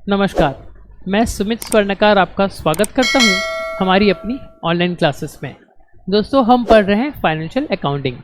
नमस्कार, मैं सुमित स्वर्णकार आपका स्वागत करता हूं हमारी अपनी ऑनलाइन क्लासेस में। दोस्तों, हम पढ़ रहे हैं फाइनेंशियल अकाउंटिंग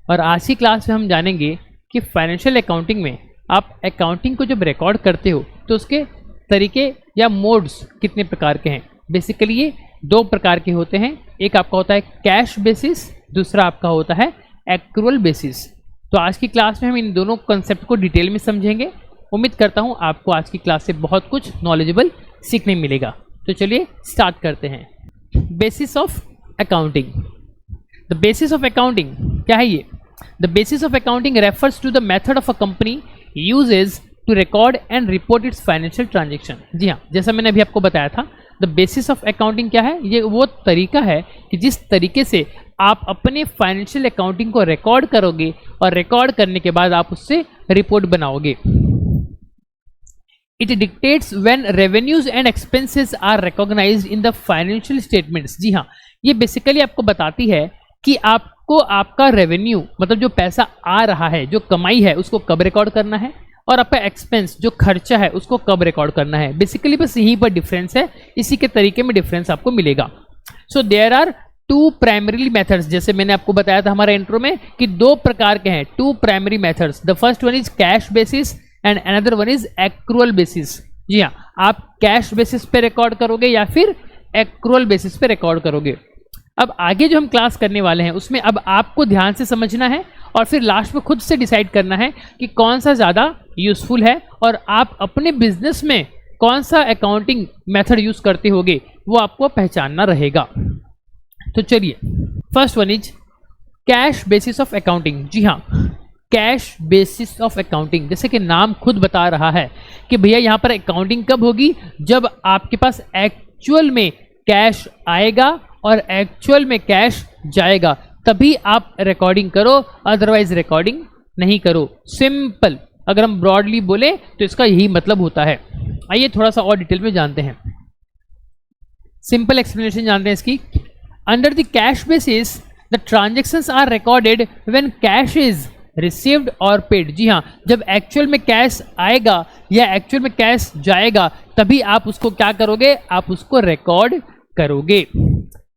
और आज की क्लास में हम जानेंगे कि फाइनेंशियल अकाउंटिंग में आप अकाउंटिंग को जब रिकॉर्ड करते हो तो उसके तरीके या मोड्स कितने प्रकार के हैं। बेसिकली ये दो प्रकार के होते हैं, एक आपका होता है कैश बेसिस, दूसरा आपका होता है एक्रूअल बेसिस। तो आज की क्लास में हम इन दोनों कॉन्सेप्ट को डिटेल में समझेंगे। उम्मीद करता हूँ आपको आज की क्लास से बहुत कुछ नॉलेजेबल सीखने मिलेगा। तो चलिए स्टार्ट करते हैं। Basis of accounting. The basis of accounting क्या है ये? The basis of accounting refers to the method of a company uses to record and report its financial transaction. जी हाँ, जैसा मैंने अभी आपको बताया था, द बेसिस ऑफ अकाउंटिंग क्या है? ये वो तरीका है कि जिस तरीके से आप अपने फाइनेंशियल अकाउंटिंग को रिकॉर्ड करोगे और रिकॉर्ड करने के बाद आप उससे रिपोर्ट बनाओगे। It dictates when revenues and expenses are recognized in the financial statements। जी हाँ, ये बेसिकली आपको बताती है कि आपको आपका रेवेन्यू मतलब जो पैसा आ रहा है, जो कमाई है, उसको कब रिकॉर्ड करना है और आपका एक्सपेंस जो खर्चा है उसको कब रिकॉर्ड करना है। बेसिकली बस यहीं पर डिफरेंस है, इसी के तरीके में डिफरेंस आपको मिलेगा। So there are two primary methods. जैसे मैंने आपको बताया था हमारे इंट्रो में कि दो प्रकार के हैं, two primary methods. The first one is cash basis and another one is accrual basis. जी हाँ, आप कैश बेसिस पे रिकॉर्ड करोगे या फिर एक्रूअल बेसिस पे रिकॉर्ड करोगे। अब आगे जो हम क्लास करने वाले हैं उसमें अब आपको ध्यान से समझना है और फिर लास्ट में खुद से डिसाइड करना है कि कौन सा ज़्यादा यूजफुल है और आप अपने बिजनेस में कौन सा अकाउंटिंग मेथड यूज करते होगे वो आपको पहचानना रहेगा। तो चलिए, first one is cash basis of accounting. जी हाँ, कैश बेसिस ऑफ अकाउंटिंग, जैसे कि नाम खुद बता रहा है कि भैया यहाँ पर अकाउंटिंग कब होगी? जब आपके पास एक्चुअल में कैश आएगा और एक्चुअल में कैश जाएगा, तभी आप रिकॉर्डिंग करो, अदरवाइज रिकॉर्डिंग नहीं करो। सिंपल, अगर हम ब्रॉडली बोले तो इसका यही मतलब होता है। आइए थोड़ा सा और डिटेल में जानते हैं, सिंपल एक्सप्लेनेशन जानते हैं इसकी। Under the cash basis the transactions are recorded when cash is received और पेड। जी हाँ, जब एक्चुअल में कैश आएगा या एक्चुअल में कैश जाएगा तभी आप उसको क्या करोगे? आप उसको रिकॉर्ड करोगे।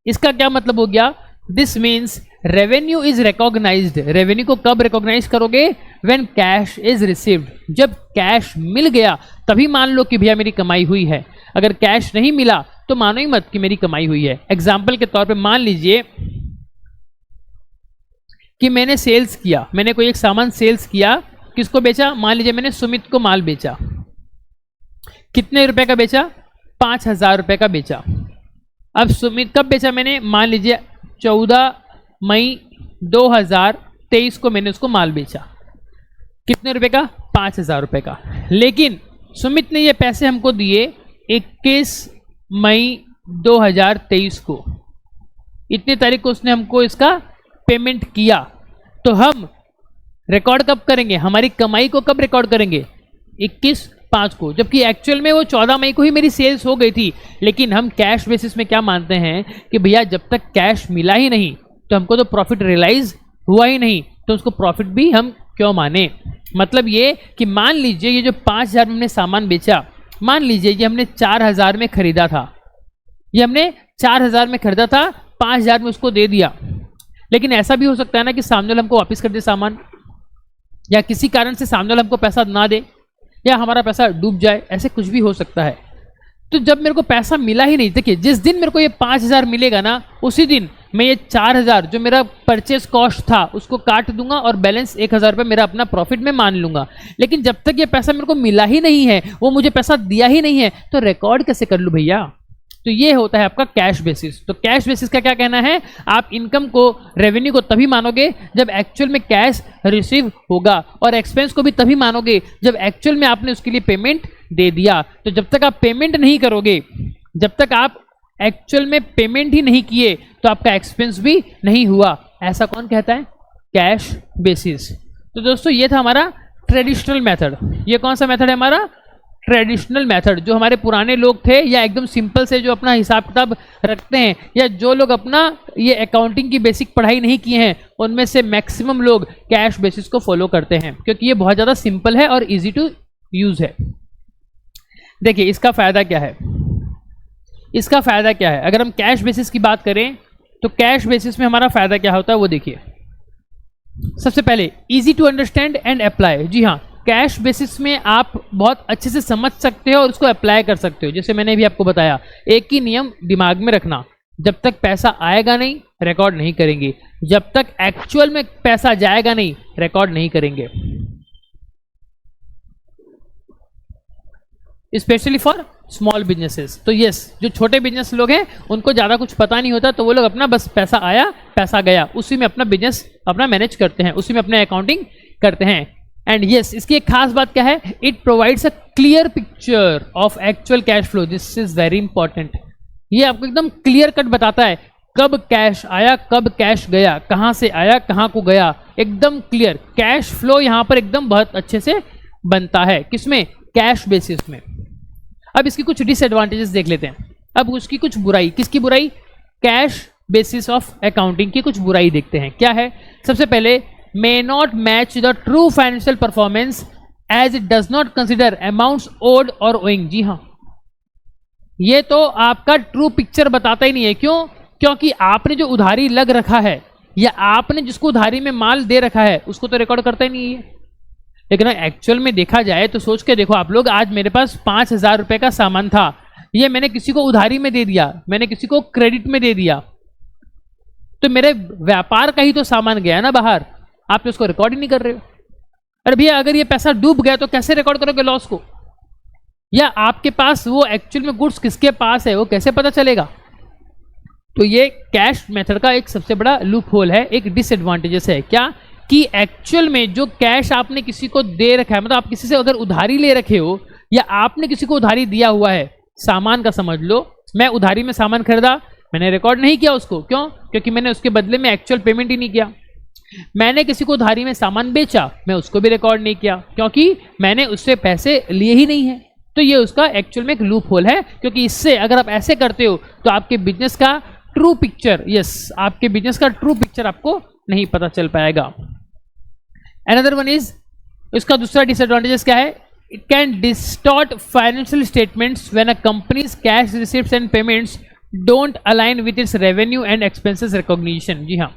इसका क्या मतलब हो गया? This means revenue is recognised. Revenue को कब रिकॉग्नाइज करोगे? When cash is received. जब कैश मिल गया तभी मान लो कि भैया मेरी कमाई हुई है। अगर कैश नहीं मिला तो मानो ही मत कि मेरी कमाई हुई है। एग्जाम्पल के तौर पे मान लीजिए कि मैंने सेल्स किया, मैंने कोई एक सामान सेल्स किया। किसको बेचा? मान लीजिए मैंने सुमित को माल बेचा। कितने रुपए का बेचा? 5,000 रुपए का बेचा। अब सुमित कब बेचा मैंने? मान लीजिए 14 मई 2023 को मैंने उसको माल बेचा। कितने रुपए का? 5,000 रुपए का। लेकिन सुमित ने ये पैसे हमको दिए 21 मई 2023 को। इतनी तारीख को उसने हमको इसका पेमेंट किया। तो हम रिकॉर्ड कब करेंगे? हमारी कमाई को कब रिकॉर्ड करेंगे? 21/5 को, जबकि एक्चुअल में वो 14 मई को ही मेरी सेल्स हो गई थी। लेकिन हम कैश बेसिस में क्या मानते हैं कि भैया जब तक कैश मिला ही नहीं तो हमको तो प्रॉफिट रियलाइज हुआ ही नहीं, तो उसको प्रॉफिट भी हम क्यों माने? मतलब ये कि मान लीजिए ये जो 5,000 में हमने सामान बेचा, मान लीजिए ये हमने 4,000 में खरीदा था। ये हमने 4,000 में खरीदा था, 5,000 में उसको दे दिया। लेकिन ऐसा भी हो सकता है ना कि सामने वाला हमको वापस कर दे सामान, या किसी कारण से सामने वाला हमको पैसा ना दे, या हमारा पैसा डूब जाए, ऐसे कुछ भी हो सकता है। तो जब मेरे को पैसा मिला ही नहीं, देखिए जिस दिन मेरे को ये 5,000 मिलेगा ना, उसी दिन मैं ये 4,000 जो मेरा परचेस कॉस्ट था उसको काट दूंगा और बैलेंस 1,000 रुपये मेरा अपना प्रॉफिट में मान लूंगा। लेकिन जब तक ये पैसा मेरे को मिला ही नहीं है, वो मुझे पैसा दिया ही नहीं है, तो रिकॉर्ड कैसे कर लूँ भैया? तो ये होता है आपका कैश बेसिस। तो कैश बेसिस का क्या कहना है? आप इनकम को, रेवेन्यू को तभी मानोगे जब एक्चुअल में कैश रिसीव होगा, और एक्सपेंस को भी तभी मानोगे जब एक्चुअल में आपने उसके लिए पेमेंट दे दिया। तो जब तक आप पेमेंट नहीं करोगे, जब तक आप एक्चुअल में पेमेंट ही नहीं किए, तो आपका एक्सपेंस भी नहीं हुआ। ऐसा कौन कहता है? Cash basis. तो दोस्तों ये था हमारा ट्रेडिशनल मेथड। ये कौन सा मेथड है? हमारा ट्रेडिशनल मेथड। जो हमारे पुराने लोग थे या एकदम सिंपल से जो अपना हिसाब किताब रखते हैं, या जो लोग अपना ये अकाउंटिंग की बेसिक पढ़ाई नहीं किए हैं, उनमें से मैक्सिमम लोग कैश बेसिस को फॉलो करते हैं, क्योंकि ये बहुत ज़्यादा सिंपल है और इजी टू यूज है। देखिए इसका फायदा क्या है, इसका फायदा क्या है, अगर हम कैश बेसिस की बात करें तो कैश बेसिस में हमारा फायदा क्या होता है वो देखिए। सबसे पहले easy to understand and apply. जी हाँ, कैश बेसिस में आप बहुत अच्छे से समझ सकते हो और उसको अप्लाई कर सकते हो। जैसे मैंने भी आपको बताया, एक ही नियम दिमाग में रखना, जब तक पैसा आएगा नहीं रिकॉर्ड नहीं करेंगे, जब तक एक्चुअल में पैसा जाएगा नहीं रिकॉर्ड नहीं करेंगे। Specially for small businesses. तो यस, जो छोटे बिजनेस लोग हैं उनको ज़्यादा कुछ पता नहीं होता, तो वो लोग अपना बस पैसा आया पैसा गया उसी में अपना बिजनेस अपना मैनेज करते हैं, उसी में अपने अकाउंटिंग करते हैं। एंड यस, इसकी एक खास बात क्या है, it provides a clear picture of actual cash flow. This is very important. ये आपको एकदम क्लियर कट बताता है कब कैश आया कब कैश गया, कहाँ से आया कहाँ को गया, एकदम क्लियर। कैश फ्लो यहाँ पर एकदम बहुत अच्छे से बनता है, किसमें, कैश बेसिस में। अब इसकी कुछ डिसएडवांटेजेस देख लेते हैं। अब उसकी कुछ बुराई, किसकी बुराई, कैश बेसिस ऑफ अकाउंटिंग की कुछ बुराई देखते हैं। क्या है, सबसे पहले may not match the true financial performance as it does not consider amounts owed और ओइंग। जी हाँ, ये तो आपका ट्रू पिक्चर बताता ही नहीं है। क्यों, क्योंकि आपने जो उधारी लग रखा है या आपने जिसको उधारी में माल दे रखा है उसको तो रिकॉर्ड करता ही नहीं है। लेकिन एक्चुअल में देखा जाए तो सोच के देखो आप लोग, आज मेरे पास 5,000 रुपए का सामान था, ये मैंने किसी को उधारी में दे दिया, मैंने किसी को क्रेडिट में दे दिया, तो मेरे व्यापार का ही तो सामान गया ना बाहर, आप तो उसको रिकॉर्ड ही नहीं कर रहे हो। अरे भैया, अगर ये पैसा डूब गया तो कैसे रिकॉर्ड करोगे लॉस को, या आपके पास वो एक्चुअल में गुड्स किसके पास है वो कैसे पता चलेगा। तो ये कैश मेथड का एक सबसे बड़ा लूप होल है, एक डिसएडवांटेजेस है। क्या कि एक्चुअल में जो कैश आपने किसी को दे रखा है, मतलब आप किसी से अगर उधारी ले रखे हो या आपने किसी को उधारी दिया हुआ है, सामान का समझ लो, मैं उधारी में सामान खरीदा, मैंने रिकॉर्ड नहीं किया उसको। क्यों, क्योंकि मैंने उसके बदले में एक्चुअल पेमेंट ही नहीं किया। मैंने किसी को उधारी में सामान बेचा, मैं उसको भी रिकॉर्ड नहीं किया क्योंकि मैंने उससे पैसे लिए ही नहीं है। तो ये उसका एक्चुअल में एक लूप होल है, क्योंकि इससे अगर आप ऐसे करते हो तो आपके बिजनेस का ट्रू पिक्चर, यस, आपके बिजनेस का ट्रू पिक्चर आपको नहीं पता चल पाएगा। Another one is, इसका दूसरा डिसएडवांटेजेस क्या है, it can distort financial statements when a company's cash receipts and payments don't align with its revenue and expenses recognition. जी हाँ,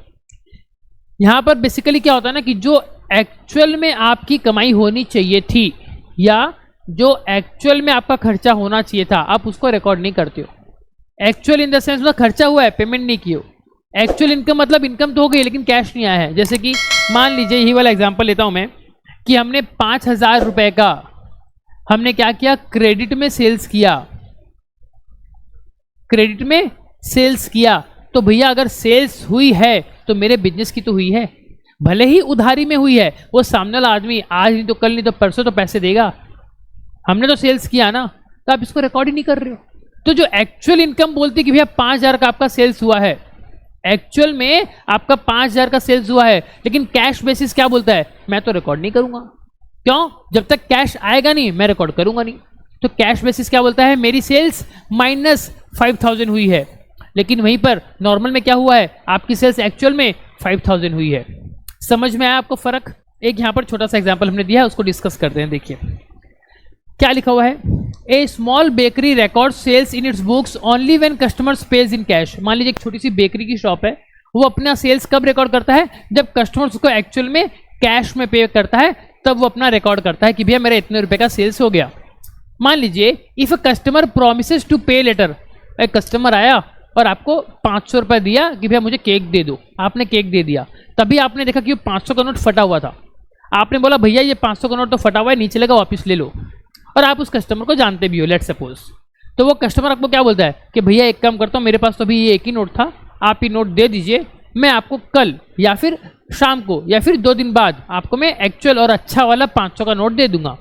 यहाँ पर बेसिकली क्या होता है ना कि जो एक्चुअल में आपकी कमाई होनी चाहिए थी या जो एक्चुअल में आपका खर्चा होना चाहिए था, आप उसको रिकॉर्ड नहीं करते हो। एक्चुअल इन द सेंस मतलब खर्चा हुआ है, पेमेंट नहीं किए हो। एक्चुअल इनकम मतलब इनकम तो हो गई लेकिन कैश नहीं आया है। जैसे कि मान लीजिए, यही वाला एग्जांपल लेता हूं मैं, कि हमने 5,000 रुपए का हमने क्या किया, क्रेडिट में सेल्स किया, क्रेडिट में सेल्स किया। तो भैया अगर सेल्स हुई है तो मेरे बिजनेस की तो हुई है, भले ही उधारी में हुई है, वो सामने वाला आदमी आज नहीं तो कल नहीं तो परसों तो पैसे देगा, हमने तो सेल्स किया ना, तो आप इसको रिकॉर्ड ही नहीं कर रहे हो। तो जो एक्चुअल इनकम बोलती है कि भैया 5,000 का आपका सेल्स हुआ है, एक्चुअल में आपका 5,000 का सेल्स हुआ है, लेकिन कैश बेसिस क्या बोलता है, मैं तो रिकॉर्ड नहीं करूंगा। क्यों, जब तक कैश आएगा नहीं मैं रिकॉर्ड करूंगा नहीं। तो कैश बेसिस क्या बोलता है, मेरी सेल्स -5,000 हुई है, लेकिन वहीं पर नॉर्मल में क्या हुआ है, आपकी सेल्स एक्चुअल में 5,000 हुई है। समझ में आया आपको फर्क। एक यहां पर छोटा सा एग्जांपल हमने दिया है, उसको डिस्कस करते हैं। देखिए क्या लिखा हुआ है, a small bakery record sales in its books only when customers pays in cash. मान लीजिए एक छोटी सी बेकरी की शॉप है, वो अपना सेल्स कब रिकॉर्ड करता है, जब कस्टमर्स को एक्चुअल में कैश में पे करता है, तब वो अपना रिकॉर्ड करता है कि भैया मेरा इतने रुपए का सेल्स हो गया। मान लीजिए if a customer promises to pay later, एक कस्टमर आया और आपको 500 रुपए दिया कि भैया मुझे केक दे दो, आपने केक दे दिया, तभी आपने देखा कि 500 का नोट फटा हुआ था, आपने बोला भैया ये 500 का नोट तो फटा हुआ है, नीचे लगा, वापस ले लो। और आप उस कस्टमर को जानते भी हो, लेट सपोज, तो वो कस्टमर आपको क्या बोलता है कि भैया एक काम करता हूँ, मेरे पास तो अभी ये एक ही नोट था, आप ये नोट दे दीजिए, मैं आपको कल या फिर शाम को या फिर 2 दिन बाद आपको मैं एक्चुअल और अच्छा वाला 500 का नोट दे दूंगा।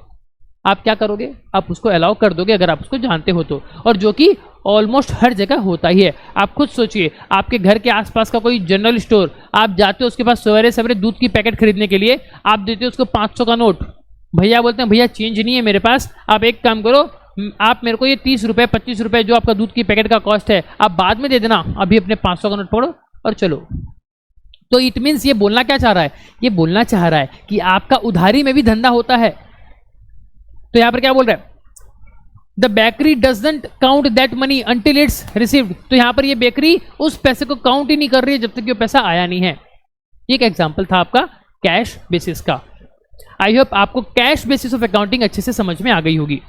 आप क्या करोगे, आप उसको अलाउ कर दोगे अगर आप उसको जानते हो तो, और जो कि ऑलमोस्ट हर जगह होता ही है। आप खुद सोचिए, आपके घर के आसपास का कोई जनरल स्टोर, आप जाते हो उसके पास सवेरे सवेरे दूध की पैकेट खरीदने के लिए, आप देते हो उसको 500 का नोट, भैया बोलते हैं भैया चेंज नहीं है मेरे पास, आप एक काम करो, आप मेरे को ये 30 रुपये 25 रुपये जो आपका दूध की पैकेट का कॉस्ट है आप बाद में दे देना, अभी अपने 500 का नोट पकड़ो और चलो। तो इट मीन्स ये बोलना क्या चाह रहा है, ये बोलना चाह रहा है कि आपका उधारी में भी धंधा होता है। तो यहां पर क्या बोल रहा है, the bakery doesn't count that money until it's received. तो यहां पर ये बेकरी उस पैसे को काउंट ही नहीं कर रही है जब तक ये पैसा आया नहीं है। एक एग्जाम्पल था आपका कैश बेसिस का। आई होप आपको कैश बेसिस ऑफ अकाउंटिंग अच्छे से समझ में आ गई होगी।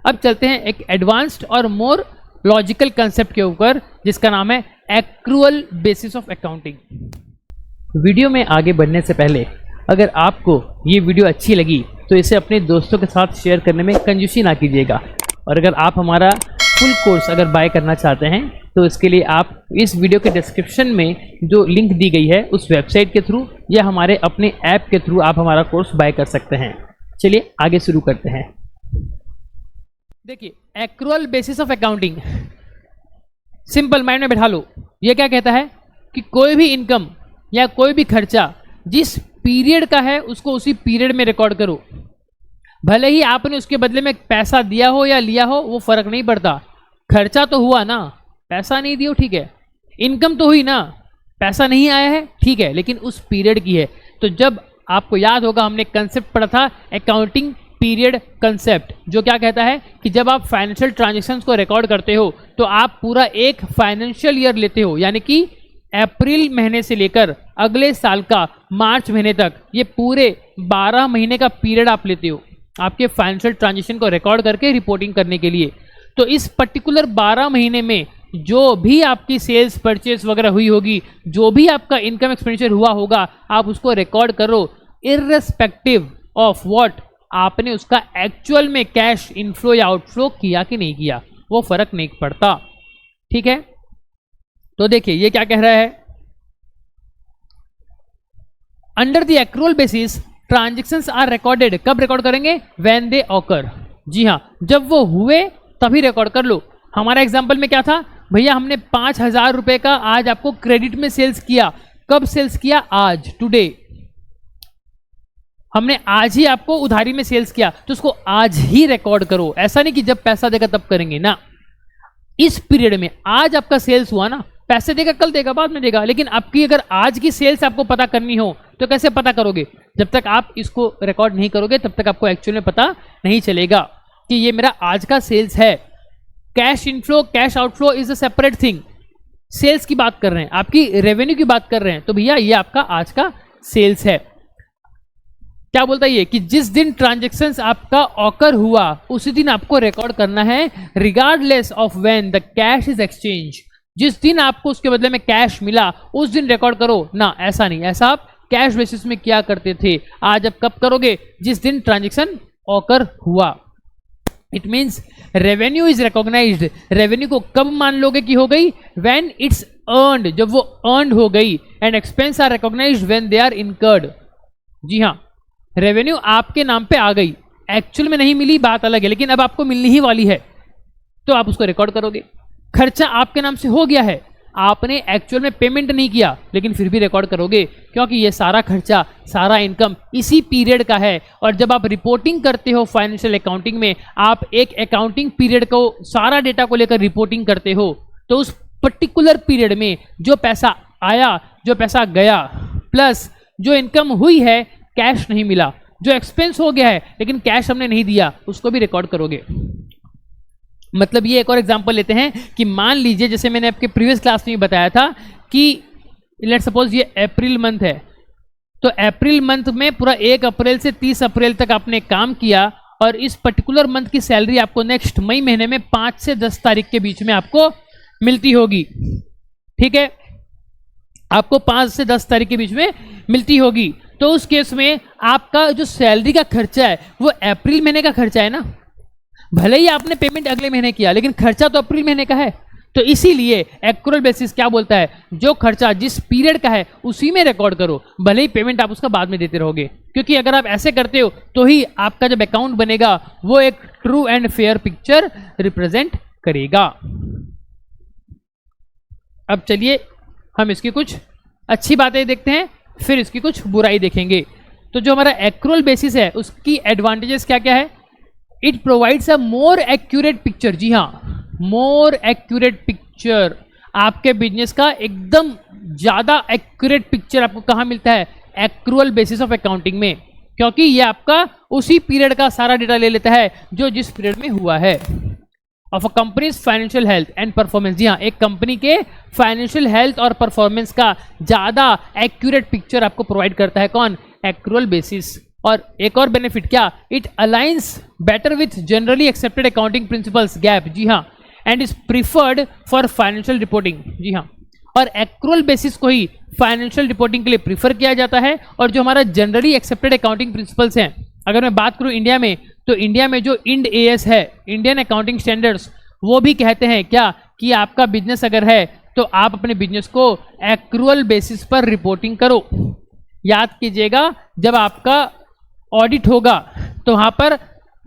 अब चलते हैं एक एडवांस्ड और मोर लॉजिकल कंसेप्ट के ऊपर, जिसका नाम है accrual basis of accounting. Video में आगे बढ़ने से पहले अगर आपको ये वीडियो अच्छी लगी तो इसे अपने दोस्तों के साथ शेयर करने में कंजूसी ना कीजिएगा। और अगर आप हमारा फुल कोर्स अगर बाय करना चाहते हैं तो इसके लिए आप इस वीडियो के डिस्क्रिप्शन में जो लिंक दी गई है उस वेबसाइट के थ्रू या हमारे अपने ऐप के थ्रू आप हमारा कोर्स बाय कर सकते हैं। चलिए आगे शुरू करते हैं। देखिए, accrual basis of accounting simple mind में बैठा लो। ये क्या कहता है कि कोई भी इनकम या कोई भी खर्चा जिस पीरियड का है उसको उसी पीरियड में रिकॉर्ड करो। भले ही आपने उसके बदले में पैसा दिया हो या लिया हो, वो फर्क नहीं पड़ता। खर्चा तो हुआ ना, पैसा नहीं दियो ठीक है। इनकम तो हुई ना, पैसा नहीं आया है ठीक है, लेकिन उस पीरियड की है। तो जब आपको याद होगा हमने कंसेप्ट पढ़ा था अकाउंटिंग पीरियड कंसेप्ट, जो क्या कहता है कि जब आप फाइनेंशियल ट्रांजैक्शंस को रिकॉर्ड करते हो तो आप पूरा एक फाइनेंशियल ईयर लेते हो, यानी कि अप्रैल महीने से लेकर अगले साल का मार्च महीने तक ये पूरे 12 महीने का पीरियड आप लेते हो आपके फाइनेंशियल ट्रांजैक्शन को रिकॉर्ड करके रिपोर्टिंग करने के लिए। तो इस पर्टिकुलर 12 महीने में जो भी आपकी सेल्स परचेस वगैरह हुई होगी, जो भी आपका इनकम एक्सपेंडिचर हुआ होगा, आप उसको रिकॉर्ड करो इर्रेस्पेक्टिव ऑफ व्हाट आपने उसका एक्चुअल में कैश इनफ्लो या आउटफ्लो किया कि नहीं किया, वो फर्क नहीं पड़ता। ठीक है, तो देखिए ये क्या कह रहा है, under the accrual basis transactions are recorded. कब रिकॉर्ड करेंगे? When they occur. जी हाँ, जब वो हुए तभी रिकॉर्ड कर लो। हमारा एग्जांपल में क्या था भैया, हमने 5,000 रुपए का आज आपको क्रेडिट में सेल्स किया। कब सेल्स किया? आज, टुडे। हमने आज ही आपको उधारी में सेल्स किया, तो उसको आज ही रिकॉर्ड करो। ऐसा नहीं कि जब पैसा देगा तब करेंगे ना, इस पीरियड में आज आपका सेल्स हुआ ना, पैसे देगा कल देगा बाद में देगा, लेकिन आपकी अगर आज की सेल्स आपको पता करनी हो तो कैसे पता करोगे? जब तक आप इसको रिकॉर्ड नहीं करोगे तब तक आपको एक्चुअल में पता नहीं चलेगा कि ये मेरा आज का सेल्स है। Cash inflow cash outflow is a separate thing. Sales की बात कर रहे हैं, आपकी रेवेन्यू की बात कर रहे हैं, तो भैया ये आपका आज का सेल्स है। क्या बोलता है ये कि जिस दिन ट्रांजैक्शंस आपका ऑकर हुआ उसी दिन आपको रिकॉर्ड करना है, regardless of when the cash is exchange. जिस दिन आपको उसके बदले में कैश मिला उस दिन रिकॉर्ड करो ना, ऐसा नहीं। ऐसा आप कैश बेसिस में क्या करते थे, आज आप कब करोगे? जिस दिन ट्रांजैक्शन ऑकर हुआ। It means revenue is recognised. Revenue को कब मान लोगे कि हो गई? व्हेन इट्स अर्न्ड, जब वो अर्न्ड हो गई। And expense are recognised when they are incurred. जी हाँ, रेवेन्यू आपके नाम पे आ गई, एक्चुअल में नहीं मिली बात अलग है, लेकिन अब आपको मिलनी ही वाली है तो आप उसको रिकॉर्ड करोगे। खर्चा आपके नाम से हो गया है, आपने एक्चुअल में पेमेंट नहीं किया, लेकिन फिर भी रिकॉर्ड करोगे, क्योंकि ये सारा खर्चा सारा इनकम इसी पीरियड का है। और जब आप रिपोर्टिंग करते हो फाइनेंशियल अकाउंटिंग में, आप एक अकाउंटिंग पीरियड को सारा डेटा को लेकर रिपोर्टिंग करते हो, तो उस पर्टिकुलर पीरियड में जो पैसा आया, जो पैसा गया, प्लस जो इनकम हुई है, कैश नहीं मिला, जो एक्सपेंस हो गया है लेकिन कैश हमने नहीं दिया, उसको भी रिकॉर्ड करोगे। मतलब ये एक और एग्जांपल लेते हैं कि मान लीजिए, जैसे मैंने आपके प्रीवियस क्लास में बताया था कि लेट सपोज ये अप्रैल मंथ है, तो अप्रैल मंथ में पूरा 1 अप्रैल से 30 अप्रैल तक आपने काम किया और इस पर्टिकुलर मंथ की सैलरी आपको नेक्स्ट मई महीने में 5 से 10 तारीख के बीच में आपको मिलती होगी। ठीक है, आपको 5 से 10 तारीख के बीच में मिलती होगी। तो उस केस में आपका जो सैलरी का खर्चा है वो अप्रैल महीने का खर्चा है ना, भले ही आपने पेमेंट अगले महीने किया लेकिन खर्चा तो अप्रैल महीने का है। तो इसीलिए एक्रूअल बेसिस क्या बोलता है, जो खर्चा जिस पीरियड का है उसी में रिकॉर्ड करो, भले ही पेमेंट आप उसका बाद में देते रहोगे। क्योंकि अगर आप ऐसे करते हो तो ही आपका जब अकाउंट बनेगा वो एक true and fair picture represent करेगा। अब चलिए हम इसकी कुछ अच्छी बातें देखते हैं, फिर इसकी कुछ बुराई देखेंगे। तो जो हमारा एक्रूअल बेसिस है उसकी एडवांटेजेस क्या क्या है? It provides a more accurate picture. जी हाँ, मोर एक्यूरेट पिक्चर। आपके बिजनेस का एकदम ज्यादा एक्यूरेट पिक्चर आपको कहाँ मिलता है? एक्रूअल बेसिस ऑफ अकाउंटिंग में। क्योंकि ये आपका उसी पीरियड का सारा डेटा ले लेता है जो जिस पीरियड में हुआ है। Of a company's financial health and performance, जी हाँ, एक कंपनी के फाइनेंशियल हेल्थ और परफॉर्मेंस का ज़्यादा एक्यूरेट पिक्चर आपको प्रोवाइड करता है कौन? Accrual basis. और एक और बेनिफिट क्या? It aligns better with generally accepted accounting principles GAAP, जी हाँ, and is preferred for financial reporting, जी हाँ। और एक्रूअल बेसिस को ही फाइनेंशियल रिपोर्टिंग के लिए प्रीफर किया जाता है। और जो हमारा जनरली एक्सेप्टेड अकाउंटिंग प्रिंसिपल्स हैं, अगर मैं बात करूं इंडिया में, तो इंडिया में जो इंड एएस है, इंडियन अकाउंटिंग स्टैंडर्ड्स, वो भी कहते हैं क्या कि आपका बिजनेस अगर है तो आप अपने बिजनेस को एक्रूअल बेसिस पर रिपोर्टिंग करो। याद कीजिएगा, जब आपका ऑडिट होगा तो वहाँ पर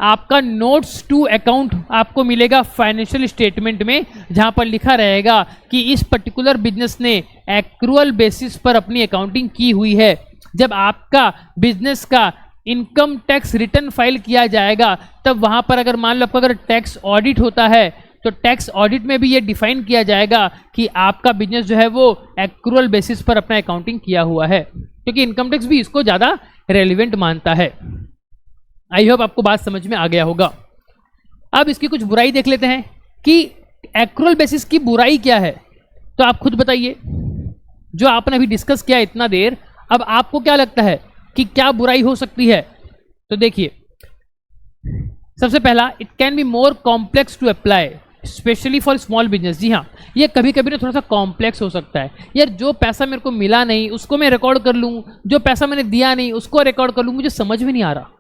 आपका नोट्स टू अकाउंट आपको मिलेगा फाइनेंशियल स्टेटमेंट में, जहाँ पर लिखा रहेगा कि इस पर्टिकुलर बिजनेस ने एक्रूअल बेसिस पर अपनी अकाउंटिंग की हुई है। जब आपका बिजनेस का इनकम टैक्स रिटर्न फाइल किया जाएगा, तब वहाँ पर अगर मान लो आपका अगर टैक्स ऑडिट होता है, तो टैक्स ऑडिट में भी ये डिफाइन किया जाएगा कि आपका बिजनेस जो है वो एक्रूअल बेसिस पर अपना अकाउंटिंग किया हुआ है, क्योंकि इनकम टैक्स भी इसको ज़्यादा रेलिवेंट मानता है। आई होप आपको बात समझ में आ गया होगा। अब इसकी कुछ बुराई देख लेते हैं कि एक्रूअल बेसिस की बुराई क्या है, तो आप खुद बताइए। जो आपने अभी डिस्कस किया इतना देर, अब आपको क्या लगता है कि क्या बुराई हो सकती है? तो देखिए, सबसे पहला, it can be more complex to apply especially for small business. जी हाँ, ये कभी कभी ना थोड़ा सा कॉम्प्लेक्स हो सकता है। यार, जो पैसा मेरे को मिला नहीं उसको मैं रिकॉर्ड कर लूँ, जो पैसा मैंने दिया नहीं उसको रिकॉर्ड कर लूँ, मुझे समझ में नहीं आ रहा।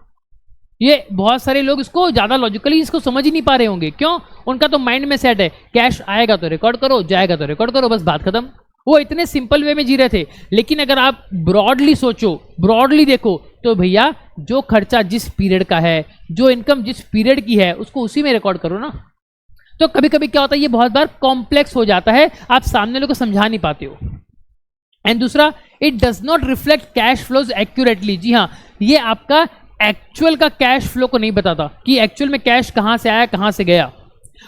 ये बहुत सारे लोग इसको ज़्यादा लॉजिकली इसको समझ ही नहीं पा रहे होंगे। क्यों? उनका तो माइंड में सेट है, कैश आएगा तो रिकॉर्ड करो, जाएगा तो रिकॉर्ड करो, बस बात खत्म। वो इतने सिंपल वे में जी रहे थे। लेकिन अगर आप ब्रॉडली सोचो, ब्रॉडली देखो, तो भैया जो खर्चा जिस पीरियड का है, जो इनकम जिस पीरियड की है, उसको उसी में रिकॉर्ड करो ना। तो कभी कभी क्या होता है, ये बहुत बार कॉम्प्लेक्स हो जाता है, आप सामने लोगों को समझा नहीं पाते हो। एंड दूसरा, it does not reflect cash flows accurately. जी हाँ, ये आपका एक्चुअल का कैश फ्लो को नहीं बताता कि एक्चुअल में कैश कहां से आया, कहां से गया।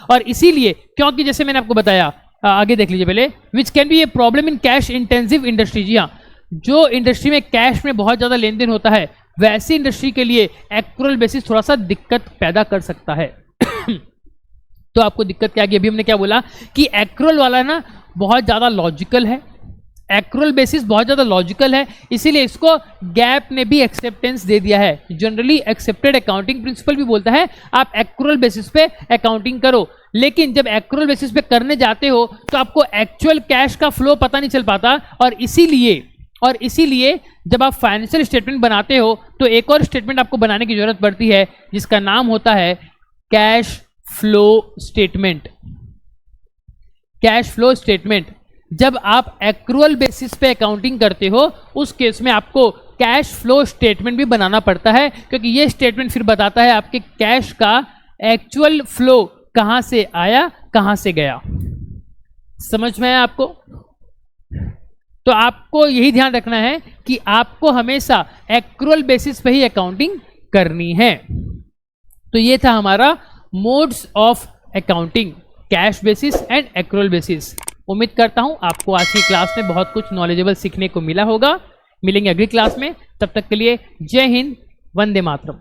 और इसीलिए, क्योंकि जैसे मैंने आपको बताया, आगे देख लीजिए पहले, which can be a problem in cash intensive industry. जी हाँ, जो इंडस्ट्री में कैश में बहुत ज़्यादा लेन देन होता है, वैसी इंडस्ट्री के लिए एक्रूअल बेसिस थोड़ा सा दिक्कत पैदा कर सकता है। तो आपको दिक्कत क्या की? अभी हमने क्या बोला कि एक्रूअल वाला ना बहुत ज़्यादा लॉजिकल है, एक्रूअल बेसिस बहुत ज़्यादा लॉजिकल है, इसीलिए इसको गैप ने भी एक्सेप्टेंस दे दिया है। जनरली एक्सेप्टेड अकाउंटिंग प्रिंसिपल भी बोलता है आप एक्रूअल बेसिस पे अकाउंटिंग करो। लेकिन जब एक्रूअल बेसिस पे करने जाते हो तो आपको एक्चुअल कैश का फ्लो पता नहीं चल पाता, और इसीलिए जब आप फाइनेंशियल स्टेटमेंट बनाते हो तो एक और स्टेटमेंट आपको बनाने की जरूरत पड़ती है, जिसका नाम होता है cash flow statement. Cash flow statement जब आप एक्रूअल बेसिस पे अकाउंटिंग करते हो, उस केस में आपको कैश फ्लो स्टेटमेंट भी बनाना पड़ता है, क्योंकि ये स्टेटमेंट फिर बताता है आपके कैश का एक्चुअल फ्लो कहां से आया, कहां से गया। समझ में आया आपको? तो आपको यही ध्यान रखना है कि आपको हमेशा एक्रूअल बेसिस पे ही अकाउंटिंग करनी है। तो ये था हमारा modes of accounting, cash basis and accrual basis. उम्मीद करता हूं आपको आज की क्लास में बहुत कुछ नॉलेजेबल सीखने को मिला होगा। मिलेंगे अगली क्लास में, तब तक के लिए जय हिंद, वंदे मातरम।